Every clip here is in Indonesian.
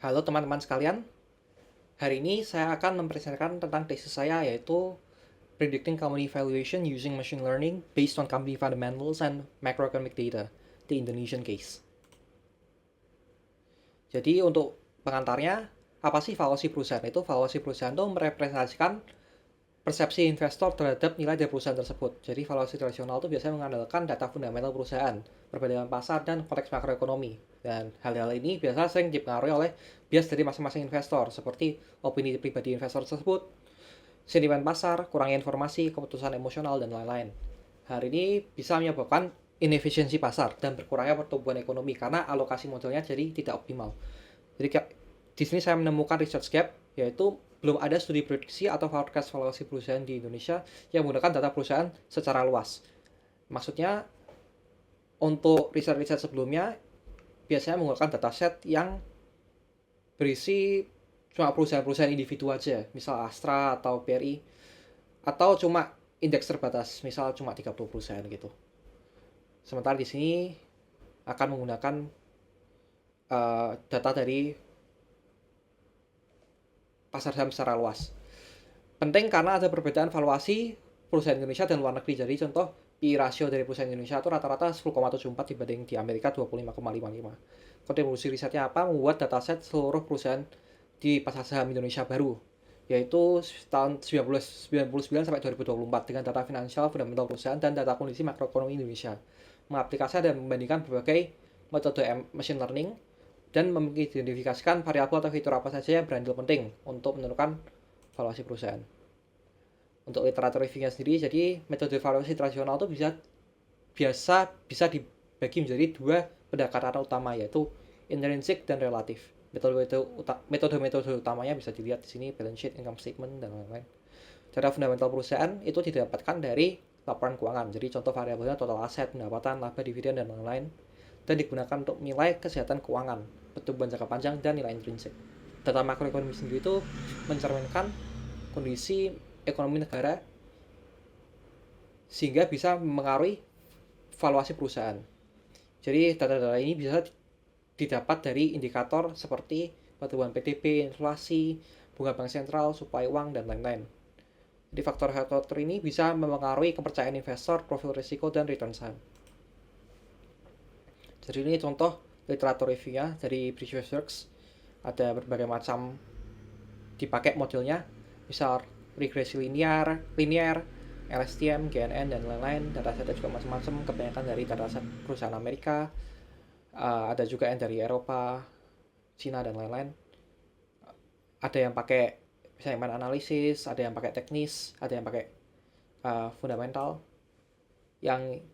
Halo teman-teman sekalian, hari ini saya akan mempresentasikan tentang tesis saya yaitu Predicting Company Valuation Using Machine Learning Based on Company Fundamentals and Macroeconomic Data, the Indonesian Case. Jadi untuk pengantarnya, apa sih valuasi perusahaan itu? Valuasi perusahaan itu merepresentasikan persepsi investor terhadap nilai dari perusahaan tersebut. Jadi valuasi rasional itu biasanya mengandalkan data fundamental perusahaan, perbedaan pasar, dan konteks makroekonomi. Dan hal-hal ini biasanya sering dipengaruhi oleh bias dari masing-masing investor, seperti opini pribadi investor tersebut, sentimen pasar, kurangnya informasi, keputusan emosional, dan lain-lain. Hal ini bisa menyebabkan inefisiensi pasar dan berkurangnya pertumbuhan ekonomi karena alokasi modalnya jadi tidak optimal. Jadi di sini saya menemukan research gap, yaitu belum ada studi prediksi atau forecast valuasi perusahaan di Indonesia yang menggunakan data perusahaan secara luas. Maksudnya, untuk riset-riset sebelumnya biasanya menggunakan dataset yang berisi cuma perusahaan-perusahaan individu aja, misal Astra atau BRI, atau cuma indeks terbatas, misal cuma 30 perusahaan gitu. Sementara di sini akan menggunakan data dari pasar saham secara luas. Penting karena ada perbedaan valuasi perusahaan Indonesia dan luar negeri. Jadi contoh PI rasio dari perusahaan Indonesia itu rata-rata 10,74 dibanding di Amerika 25,55. Kontribusi risetnya apa? Membuat dataset seluruh perusahaan di pasar saham Indonesia baru, yaitu tahun 1999 sampai 2024 dengan data finansial fundamental perusahaan dan data kondisi makroekonomi Indonesia. Mengaplikasikan dan membandingkan berbagai metode machine learning dan mengidentifikasikan variabel atau fitur apa saja yang berandil penting untuk menentukan valuasi perusahaan. Untuk literatur reviewnya sendiri, jadi metode valuasi tradisional itu bisa dibagi menjadi dua pendekatan utama, yaitu intrinsic dan relatif. Metode utamanya bisa dilihat di sini, balance sheet, income statement, dan lain-lain. Data fundamental perusahaan itu didapatkan dari laporan keuangan, jadi contoh variabelnya total aset, pendapatan, laba, dividen, dan lain-lain, dan digunakan untuk nilai kesehatan keuangan, pertumbuhan jangka panjang, dan nilai intrinsik. Data makroekonomi sendiri itu mencerminkan kondisi ekonomi negara sehingga bisa mengaruhi valuasi perusahaan. Jadi data-data ini bisa didapat dari indikator seperti pertumbuhan PDB, inflasi, bunga bank sentral, suplai uang, dan lain-lain. Jadi faktor-faktor ini bisa mempengaruhi kepercayaan investor, profil risiko, dan return saham. Jadi ini contoh literatur reviewnya dari British Works. Ada berbagai macam dipakai modelnya, misal regresi linear, LSTM, GNN, dan lain-lain. Datasetnya juga macam-macam, kebanyakan dari dataset perusahaan Amerika, ada juga yang dari Eropa, Cina, dan lain-lain. Ada yang pakai sentimen analisis, ada yang pakai teknis, ada yang pakai fundamental. Yang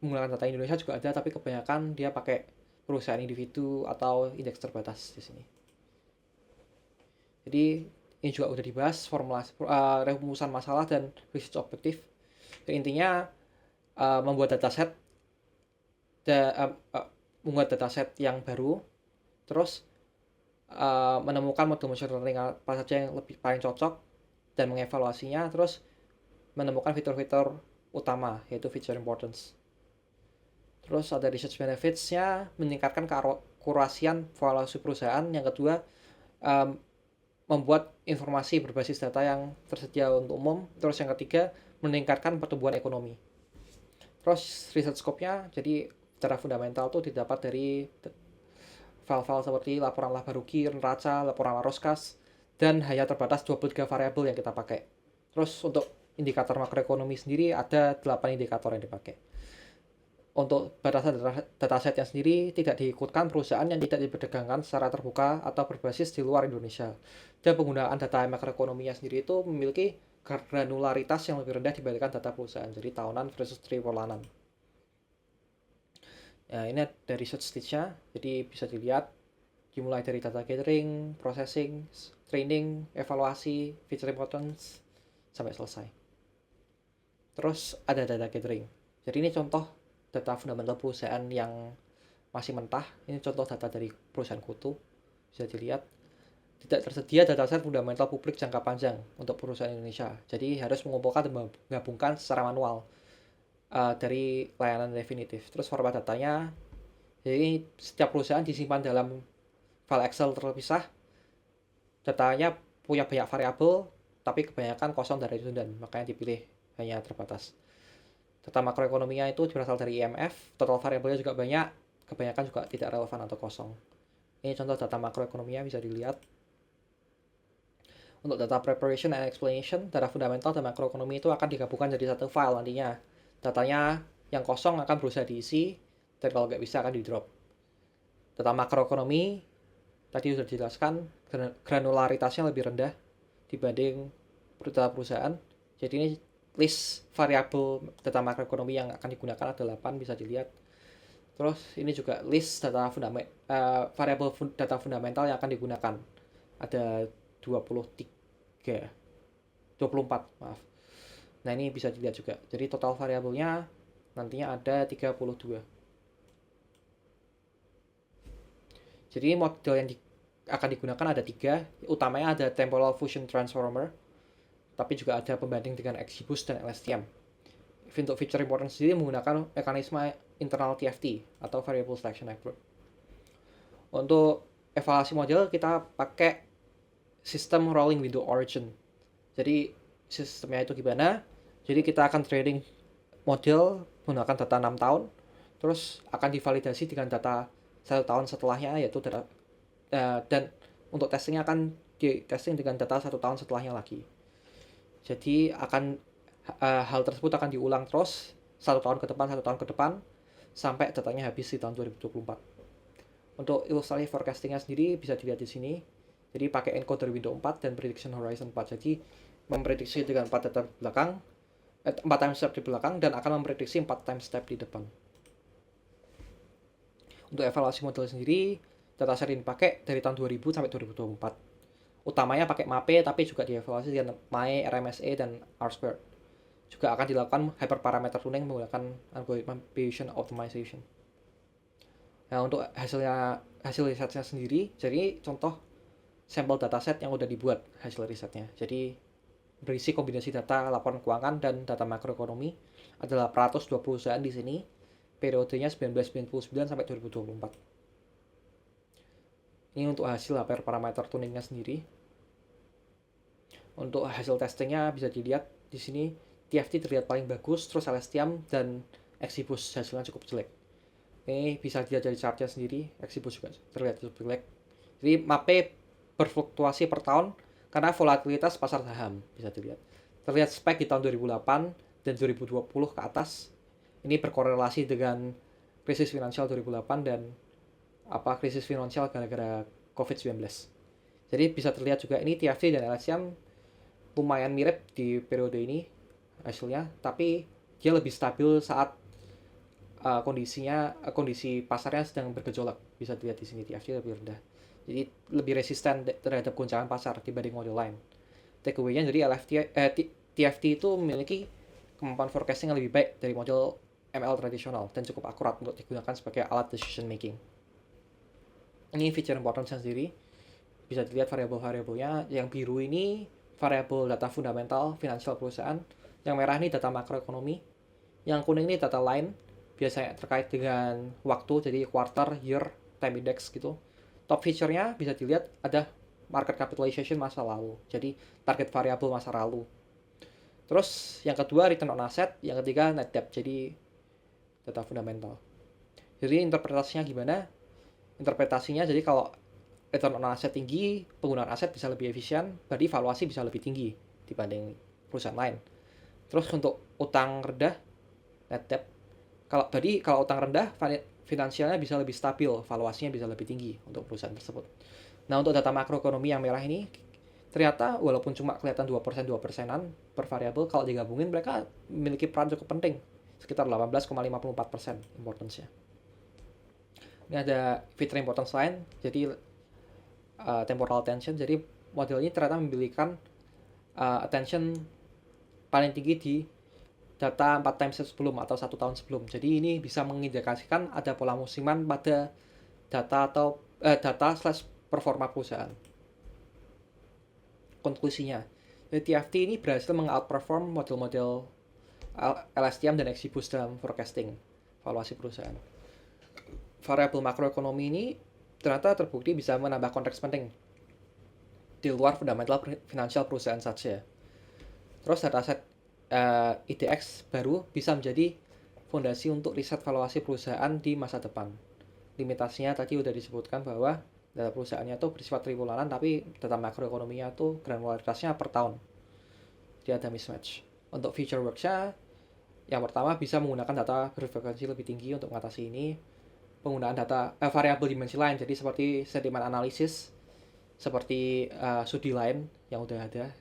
menggunakan data Indonesia juga ada, tapi kebanyakan dia pakai perusahaan individu atau indeks terbatas di sini. Jadi ini juga udah dibahas formulasi rumusan masalah dan research objektif. Jadi intinya membuat dataset membuat dataset yang baru, terus menemukan model machine learning apa saja yang lebih paling cocok dan mengevaluasinya, terus menemukan fitur-fitur utama yaitu feature importance. Terus ada research benefits-nya, meningkatkan keakurasian valuasi perusahaan. Yang kedua, membuat informasi berbasis data yang tersedia untuk umum. Terus yang ketiga, meningkatkan pertumbuhan ekonomi. Terus research scope-nya, jadi secara fundamental tuh didapat dari file-file seperti laporan laba rugi, neraca, laporan arus kas, dan hanya terbatas 23 variabel yang kita pakai. Terus untuk indikator makroekonomi sendiri ada 8 indikator yang dipakai. Untuk batasan datasetnya sendiri tidak diikutkan perusahaan yang tidak diperdagangkan secara terbuka atau berbasis di luar Indonesia. Dan penggunaan data makroekonominya sendiri itu memiliki granularitas yang lebih rendah dibandingkan data perusahaan, jadi tahunan versus triwulanan. Nah, ini dari research stage-nya, jadi bisa dilihat dimulai dari data gathering, processing, training, evaluasi, feature importance, sampai selesai. Terus ada data gathering. Jadi ini contoh data fundamental perusahaan yang masih mentah. Ini contoh data dari perusahaan kutu, bisa dilihat. Tidak tersedia dataset fundamental publik jangka panjang untuk perusahaan Indonesia. Jadi harus mengumpulkan dan menggabungkan secara manual dari layanan definitif. Terus format datanya, jadi setiap perusahaan disimpan dalam file Excel terpisah, datanya punya banyak variabel, tapi kebanyakan kosong dan redundant, makanya dipilih hanya terbatas. Data makroekonominya itu berasal dari IMF, total variabelnya juga banyak, kebanyakan juga tidak relevan atau kosong. Ini contoh data makroekonominya bisa dilihat. Untuk data preparation and explanation, data fundamental dan makroekonomi itu akan digabungkan jadi satu file nantinya. Datanya yang kosong akan berusaha diisi, dan kalau nggak bisa akan di drop. Data makroekonomi tadi sudah dijelaskan, granularitasnya lebih rendah dibanding data perusahaan. Jadi ini list variabel data makroekonomi yang akan digunakan ada 8, bisa dilihat. Terus ini juga list data variabel data fundamental yang akan digunakan. Ada 24, maaf. Nah, ini bisa dilihat juga. Jadi total variabelnya nantinya ada 32. Jadi model yang akan digunakan ada 3. Utamanya ada temporal fusion transformer, tapi juga ada pembanding dengan XGBoost dan LSTM. Untuk feature importance sendiri menggunakan mekanisme internal TFT atau variable selection network. Untuk evaluasi model kita pakai sistem rolling window origin. Jadi sistemnya itu gimana? Jadi kita akan training model menggunakan data 6 tahun, terus akan divalidasi dengan data 1 tahun setelahnya, yaitu data, dan untuk testingnya akan di testing dengan data 1 tahun setelahnya lagi. Jadi hal tersebut akan diulang terus 1 tahun ke depan sampai datanya habis di tahun 2024. Untuk ilustrasi forecastingnya sendiri bisa dilihat di sini. Jadi pakai encoder window 4 dan prediction horizon 4. Jadi memprediksi dengan 4 data belakang, 4 time step di belakang, dan akan memprediksi 4 time step di depan. Untuk evaluasi model sendiri, dataset ini dipakai dari tahun 2000 sampai 2024. Utamanya pakai MAPE, tapi juga dievaluasi dengan MAE, RMSE, dan R-squared. Juga akan dilakukan hyperparameter tuning menggunakan algoritma Bayesian optimization. Nah, untuk hasil risetnya sendiri, jadi contoh sampel dataset yang udah dibuat hasil risetnya. Jadi berisi kombinasi data laporan keuangan dan data makroekonomi. Ada 820 perusahaan di sini. Periodenya 1999 sampai 2024. Ini untuk hasil hyperparameter tuningnya sendiri. Untuk hasil testingnya bisa dilihat di sini. TFT terlihat paling bagus, terus LSTM dan XGBoost hasilnya cukup jelek. Ini bisa dilihat dari chartnya sendiri, XGBoost juga terlihat cukup jelek. Jadi MAPE berfluktuasi per tahun karena volatilitas pasar saham, bisa dilihat. Terlihat spike di tahun 2008 dan 2020 ke atas. Ini berkorelasi dengan krisis finansial 2008 dan krisis finansial gara-gara COVID-19. Jadi bisa terlihat juga ini TFT dan LSTM lumayan mirip di periode ini hasilnya, tapi dia lebih stabil saat kondisi pasarnya sedang bergejolak. Bisa dilihat di sini TFT lebih rendah. Jadi lebih resisten terhadap goncangan pasar dibanding model lain. Takeaway-nya jadi TFT itu memiliki kemampuan forecasting yang lebih baik dari model ML tradisional dan cukup akurat untuk digunakan sebagai alat decision making. Ini feature importance sendiri. Bisa dilihat variabel-variabelnya. Yang biru ini variabel data fundamental finansial perusahaan. Yang merah ini data makroekonomi. Yang kuning ini data line, biasanya terkait dengan waktu, jadi quarter, year, time index gitu. Top feature-nya bisa dilihat ada market capitalization masa lalu, jadi target variabel masa lalu. Terus yang kedua return on asset, yang ketiga net debt, jadi data fundamental. Jadi interpretasinya gimana? Interpretasinya jadi kalau return on asset tinggi, penggunaan aset bisa lebih efisien, berarti valuasi bisa lebih tinggi dibanding perusahaan lain. Terus untuk utang rendah, net debt, kalau utang rendah, finansialnya bisa lebih stabil, valuasinya bisa lebih tinggi untuk perusahaan tersebut. Nah, untuk data makroekonomi yang merah ini, ternyata walaupun cuma kelihatan 2%-2%an per variabel, kalau digabungin mereka memiliki peran cukup penting, sekitar 18,54% importance-nya. Ini ada feature importance lain, jadi temporal attention, jadi model ini ternyata memiliki attention paling tinggi di data 4 time step sebelum atau 1 tahun sebelum. Jadi ini bisa mengindikasikan ada pola musiman pada data/performa perusahaan. Konklusinya, TFT ini berhasil meng-outperform model-model LSTM dan XGBoost dalam forecasting valuasi perusahaan. Variabel makroekonomi ini ternyata terbukti bisa menambah konteks penting di luar fundamental finansial perusahaan saja. Terus dataset IDX baru bisa menjadi fondasi untuk riset valuasi perusahaan di masa depan. Limitasinya tadi udah disebutkan bahwa data perusahaannya tuh bersifat triwulanan, tapi data makroekonominya tuh granularitasnya per tahun. Jadi ada mismatch. Untuk future works-nya, yang pertama bisa menggunakan data berfrekuensi lebih tinggi untuk mengatasi ini. Penggunaan data variabel dimensi lain, jadi seperti sentiment analysis, seperti studi lain yang udah ada.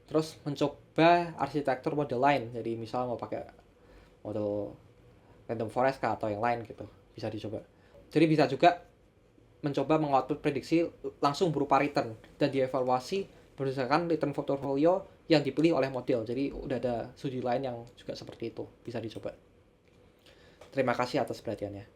Terus mencoba arsitektur model lain, jadi misal mau pakai model random forest kah atau yang lain gitu, bisa dicoba. Jadi bisa juga mencoba mengoutput prediksi langsung berupa return dan dievaluasi berdasarkan return portfolio yang dipilih oleh model. Jadi udah ada studi lain yang juga seperti itu, bisa dicoba. Terima kasih atas perhatiannya.